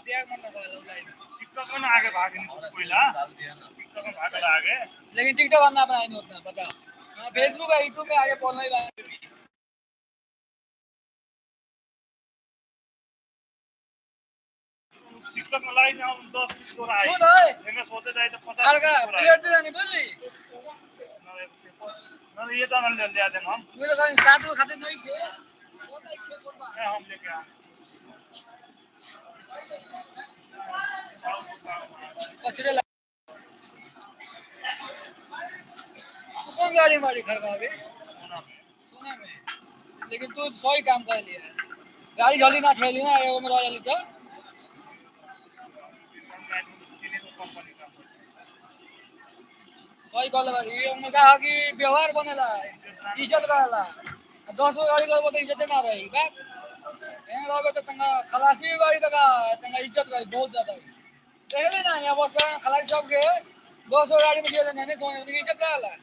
त्याग मन नभएला उसलाई टिकटक में आगे भागे पहिला टिकटक में भागल आगे लेकिन टिकटक बनना अपना नहीं उतना पता फेसबुक और यूट्यूब में आगे बोलना ही बात टिकटक में लाइन 10 स्कोर आए सुन है मैं सोचे जाए तो 50 खड़का प्लेयर तो नहीं बोली ना ये तो हम ले आते हम वो लोग साथ को खाते नहीं थे वो तो इच्छा छोड़ हम लेके आ कचरे कौन गाड़ी मारी खड़का अभी सोना में लेकिन तू सही काम कर लिया गाड़ी झोली ना छोली ना एगो में रह जाली तो सही कल बारी उन्होंने कहा कि व्यवहार बनेला इज्जत रहेला 10 गाड़ी करबो तो इज्जत ना रही बात एन रहबे तो तंगा खलासी बाड़ी तक तंगा इज्जत रही बहुत ज्यादा देखले ना यहाँ बस पर खलासी सब के 200 गाड़ी में गेले नहीं सोने उनकी इज्जत रहेला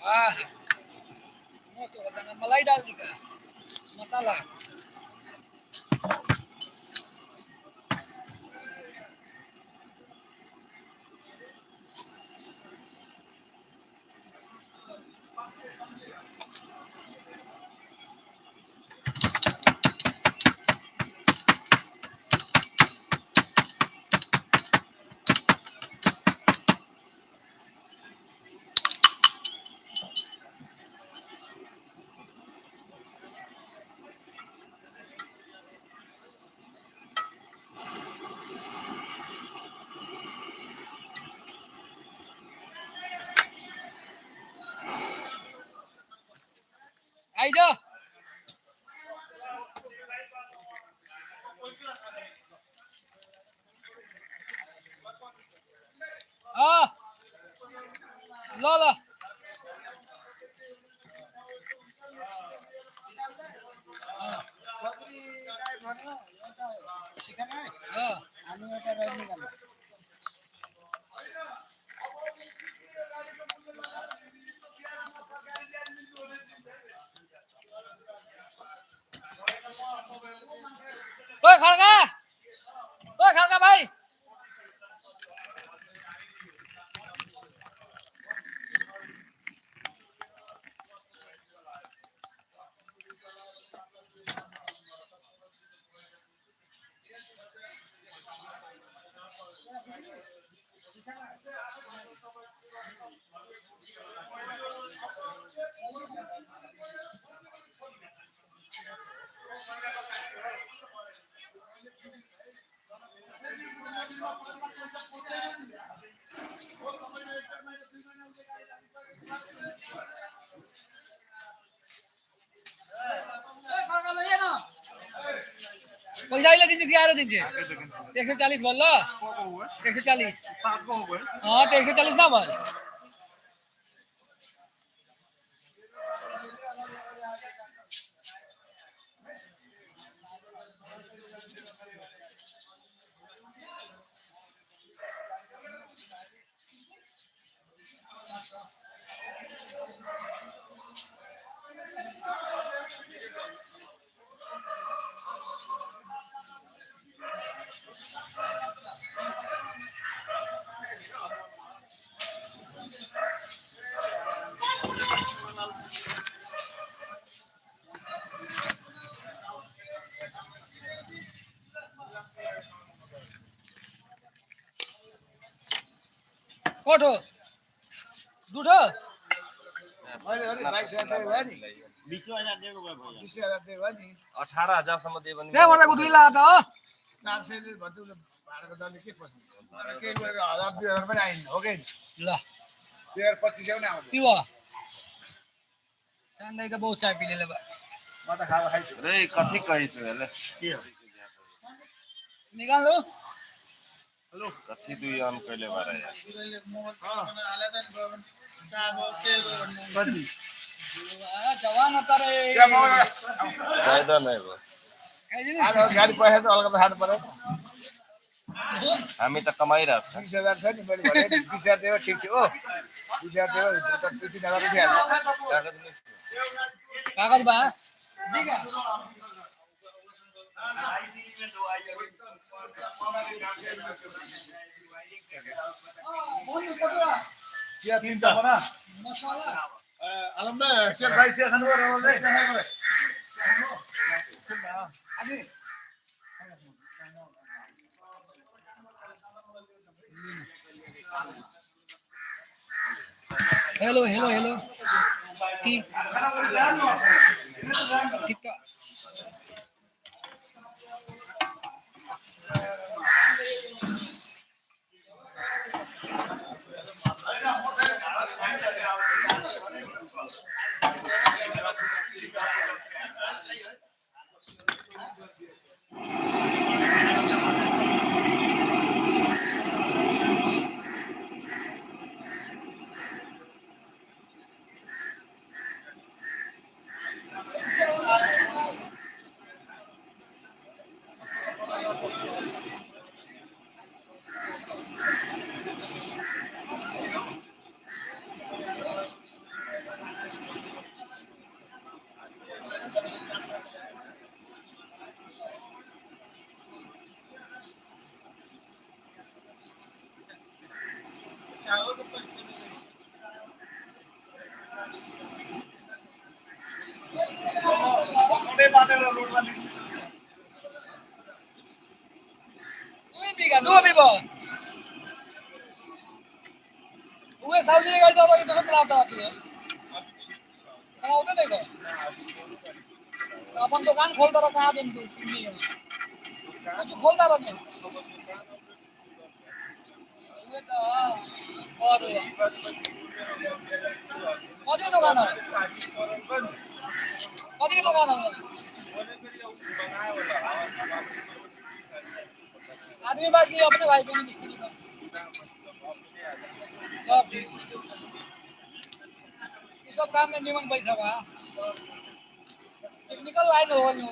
वाह मस्त हो गया मलाई डाल दी का मसाला आई जा हाँ लो लो ओए खड़का भाई पैसा ही दीजिए क्या दीजिए 140 बोल लो 140 हाँ तो 140 ना बोल कोठो दूठो 20,000 दिएको भए भयो 20,000 दिएको भए नि 18,000 सम्म दिए भने क्या भनेको 2 लाख त 400 ले भन्छु भाडाको दरले के पर्छ केही गरेर 1000 2000 पनि आइन हो के ल 2500 नै आउँछ पिवा सांदै त बहुत चाय पी लेले बा म त खाएको खाइछु रे कथि कहै छु हेले के हो निकाल लो हेलो कथि दुई अन कहिले बारे यार कति जवान होता रे फाइदा नै भयो आरो गाडी पैसा त अलग खानु पर्यो हामी त कमाइरा छ 20,000 छ नि मैले भने 20,000 दियो ठीक थियो 20,000 दियो त 3,000 रुपैयाँ कागज बा ठीक है चिया तिनवटा बना मसाला आलमदा के भाइ चिया खानु पर्यो भने हेलो हेलो हेलो ठीक ठीक due people. Uwe saudi ne gaita hoga to chalata आती है चलाते देखो अपन दुकान खोलता रहा कहाँ दिन सुननी है कुछ खोलता रहा नहीं उवे तो और कौन दुकान है कौन दुकान है आदमी बाकी अपने भाई को नहीं मिस्त्री में ये सब काम में निमन पैसा बा टेक्निकल लाइन हो नु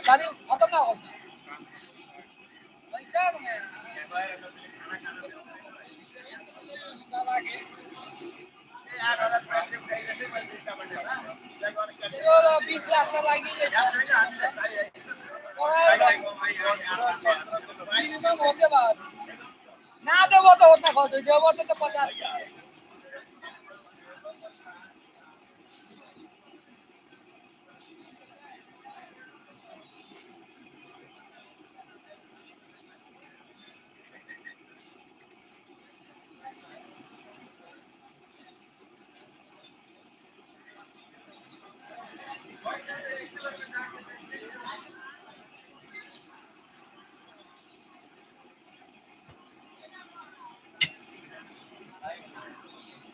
सारी खत्म ना होती पैसा में तो 20 लाख का लागी मिनिमम होके बाद ना देवो तो उतना खर्च देवो तो 50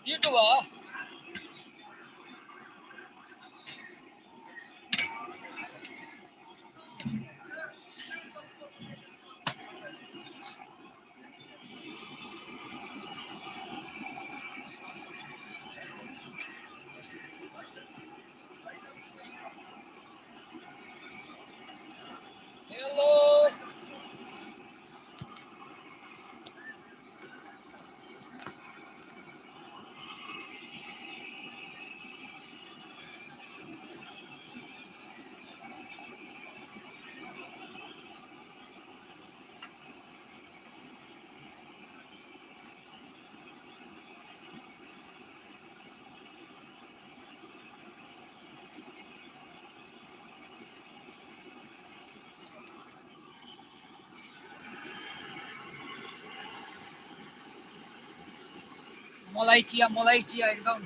YouTube hello मलाई चिया एकदम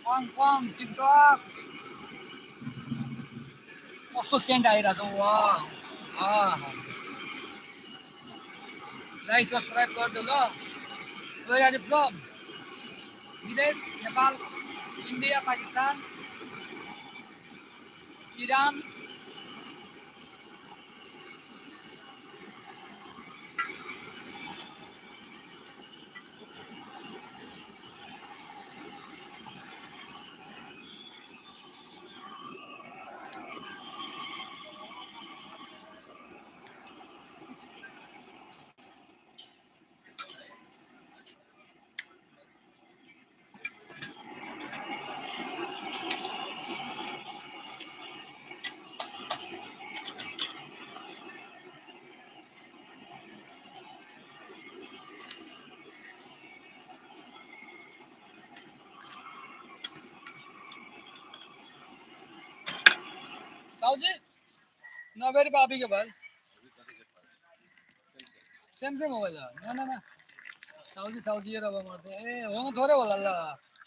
पङ पङ टिकटक कस्तो सेन्ट आइरहेछ वाह लाइक सब्सक्राइब गर्दो ल वेयर आर यु फ्रम विदेश नेपाल इन्डिया पाकिस्तान इरान साउजी 90 रुपये अभी के बाद सेम मोबाइल है ना साउजी ये रहा मरते ए हो थोड़े बोला ल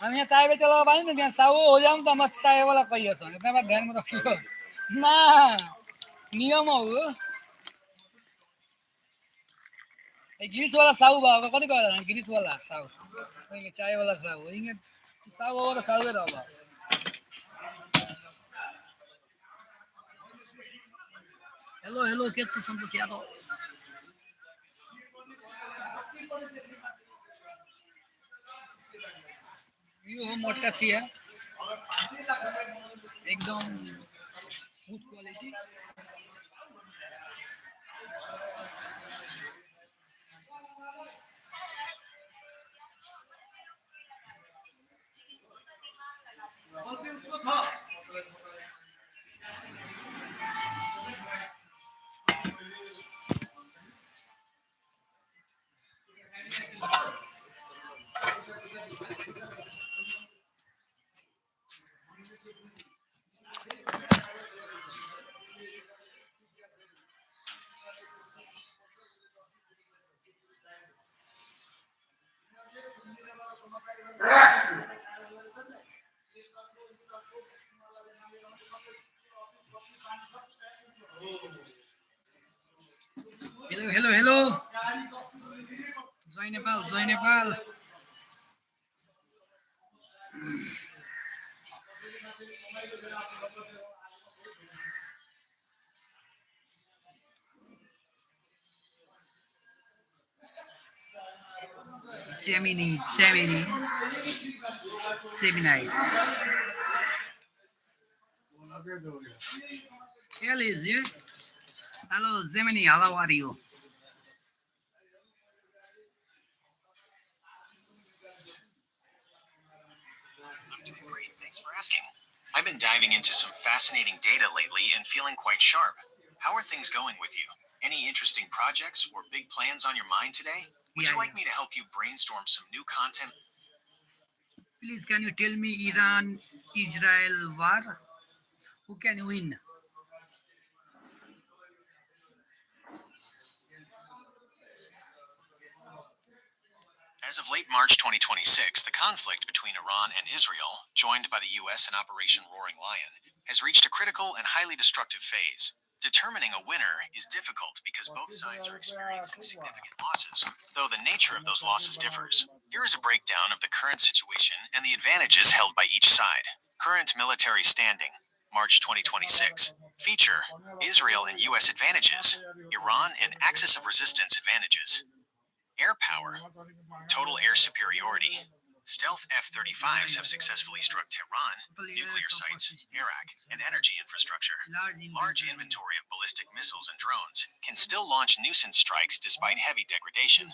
हम यहाँ चाय बेचला भाई ना त्यहाँ साउ हो जाऊँ त म चाय वाला कहिए छ इतना बात ध्यान में रखियो ना नियम हो गिरीश वाला साउ बा कति कहला गिरीश वाला साउ चाय वाला साउ इंगे साउ हो त साउ रहा हेलो के छ सन्तोष यादव यो हो मोटका चिया एकदम गुड क्वालिटी हेलो जय Nepal Semini. Ellis, yeah? Hello, Gemini, how are you? I'm doing great, thanks for asking. I've been diving into some fascinating data lately and feeling quite sharp. How are things going with you? Any interesting projects or big plans on your mind today? Would you like me to help you brainstorm some new content? Please, can you tell me Iran-Israel war? Who can win? As of late March 2026, the conflict between Iran and Israel, joined by the US in Operation Roaring Lion, has reached a critical and highly destructive phase. Determining a winner is difficult because both sides are experiencing significant losses, though the nature of those losses differs. Here is a breakdown of the current situation and the advantages held by each side. Current military standing, March 2026. Feature, Israel and US advantages, Iran and axis of resistance advantages. Air power, total air superiority. Stealth F-35s have successfully struck Tehran, nuclear sites, Iraq, and energy infrastructure. Large inventory of ballistic missiles and drones can still launch nuisance strikes despite heavy degradation.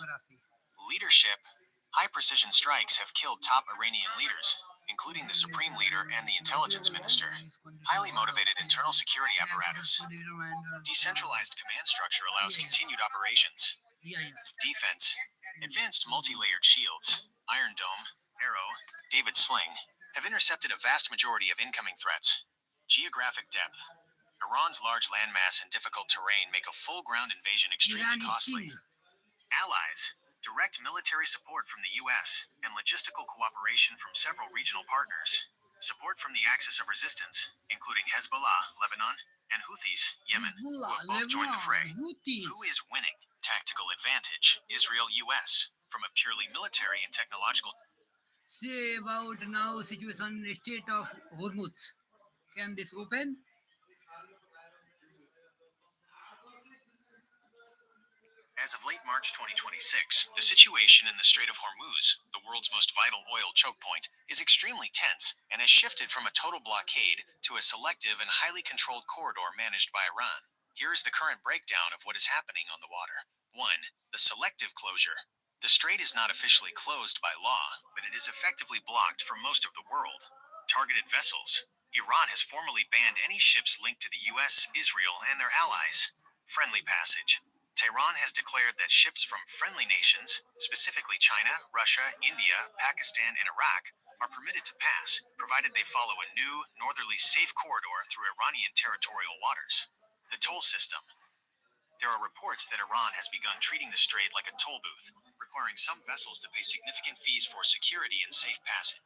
Leadership, high-precision strikes have killed top Iranian leaders, including the supreme leader and the intelligence minister. Highly motivated internal security apparatus. Decentralized command structure allows continued operations. Defense, advanced multi-layered shields, Iron Dome, Arrow, David Sling, have intercepted a vast majority of incoming threats. Geographic depth. Iran's large landmass and difficult terrain make a full ground invasion extremely costly. Allies, direct military support from the US, and logistical cooperation from several regional partners. Support from the axis of resistance, including Hezbollah, Lebanon, and Houthis, Yemen, who have both joined the fray. Who is winning? Tactical advantage, Israel-US, from a purely military and technological... Say about now situation state of Hormuz. Can this open? As of late March 2026, the situation in the Strait of Hormuz, the world's most vital oil choke point, is extremely tense and has shifted from a total blockade to a selective and highly controlled corridor managed by Iran. Here is the current breakdown of what is happening on the water. 1. The selective closure. The strait is not officially closed by law, but it is effectively blocked for most of the world. Targeted vessels. Iran has formally banned any ships linked to the US, Israel, and their allies. Friendly passage. Tehran has declared that ships from friendly nations, specifically China, Russia, India, Pakistan, and Iraq, are permitted to pass, provided they follow a new, northerly safe corridor through Iranian territorial waters. The toll system. There are reports that Iran has begun treating the strait like a toll booth, requiring some vessels to pay significant fees for security and safe passage.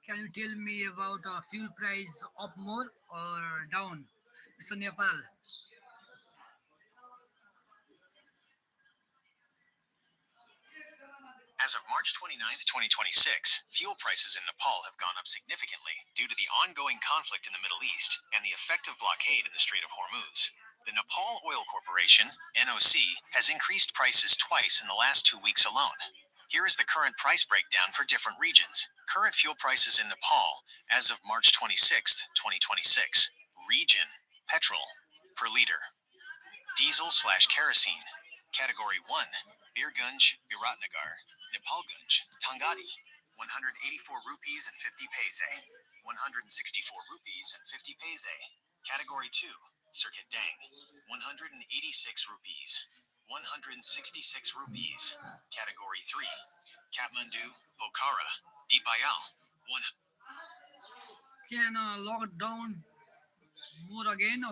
Can you tell me about fuel price up more or down? It's a Nepal. As of March 29, 2026, fuel prices in Nepal have gone up significantly due to the ongoing conflict in the Middle East and the effective blockade in the Strait of Hormuz. The Nepal Oil Corporation, NOC, has increased prices twice in the last 2 weeks alone. Here is the current price breakdown for different regions. Current fuel prices in Nepal as of March 26, 2026. Region: petrol per liter. Diesel/kerosene. Category 1: Birgunj, Biratnagar, Nepalgunj, Tangadi. 184 rupees and 50 paise. 164 rupees and 50 paise. Category 2: Circuit Dang. 186 rupees. 166 rupees. Category 3: Kathmandu, Pokhara, Deepayal. Can lock down more again?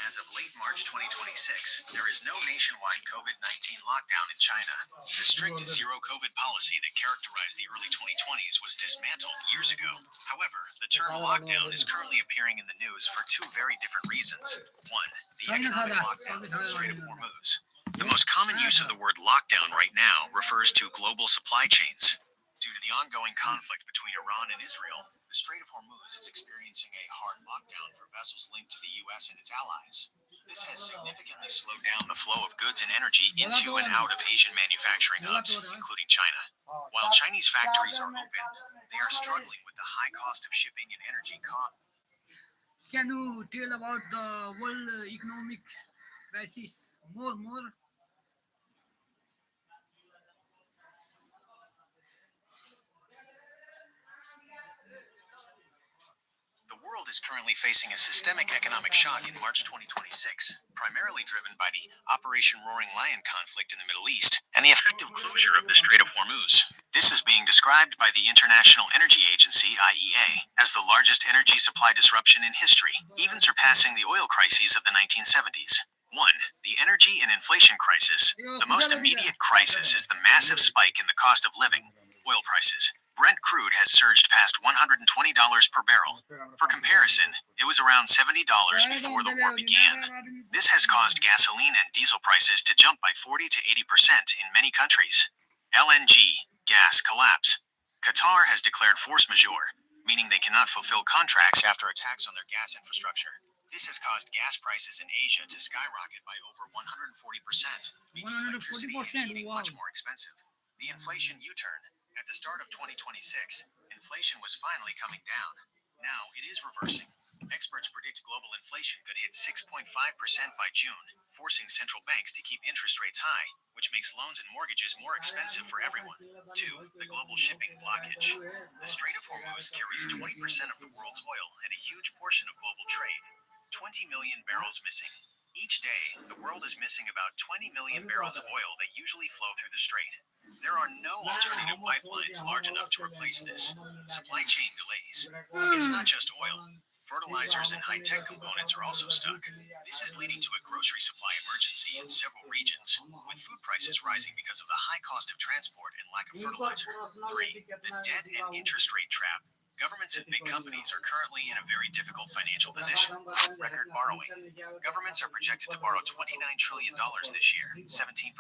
As of late March 2026, there is no nationwide COVID-19 lockdown in China. The strict zero-COVID policy that characterized the early 2020s was dismantled years ago. However, the term lockdown is currently appearing in the news for two very different reasons. One, the economic lockdown in the Strait of Hormuz. The most common use of the word lockdown right now refers to global supply chains. Due to the ongoing conflict between Iran and Israel, the Strait of Hormuz is experiencing a hard lockdown for vessels linked to the U.S. and its allies. This has significantly slowed down the flow of goods and energy into and out of Asian manufacturing hubs, including China. While Chinese factories are open, they are struggling with the high cost of shipping and energy costs. Can you tell about the world economic crisis? More. The world is currently facing a systemic economic shock in March 2026, primarily driven by the Operation Roaring Lion conflict in the Middle East and the effective closure of the Strait of Hormuz. This is being described by the International Energy Agency, IEA, as the largest energy supply disruption in history, even surpassing the oil crises of the 1970s. 1. The energy and inflation crisis. The most immediate crisis is the massive spike in the cost of living. Oil prices. Brent crude has surged past $120 per barrel. For comparison, it was around $70 before the war began. This has caused gasoline and diesel prices to jump by 40 to 80% in many countries. LNG, gas collapse. Qatar has declared force majeure, meaning they cannot fulfill contracts after attacks on their gas infrastructure. This has caused gas prices in Asia to skyrocket by over 140%, making electricity and heating much more expensive. The inflation U-turn. At the start of 2026, inflation was finally coming down. Now it is reversing. Experts predict global inflation could hit 6.5% by June, forcing central banks to keep interest rates high, which makes loans and mortgages more expensive for everyone. 2. The global shipping blockage. The Strait of Hormuz carries 20% of the world's oil and a huge portion of global trade. 20 million barrels missing. Each day, the world is missing about 20 million barrels of oil that usually flow through the strait. There are no alternative pipelines large enough to replace this. Supply chain delays. It's not just oil. Fertilizers and high-tech components are also stuck. This is leading to a grocery supply emergency in several regions, with food prices rising because of the high cost of transport and lack of fertilizer. 3. The debt and interest rate trap. Governments and big companies are currently in a very difficult financial position. Record borrowing. Governments are projected to borrow $29 trillion this year, 17%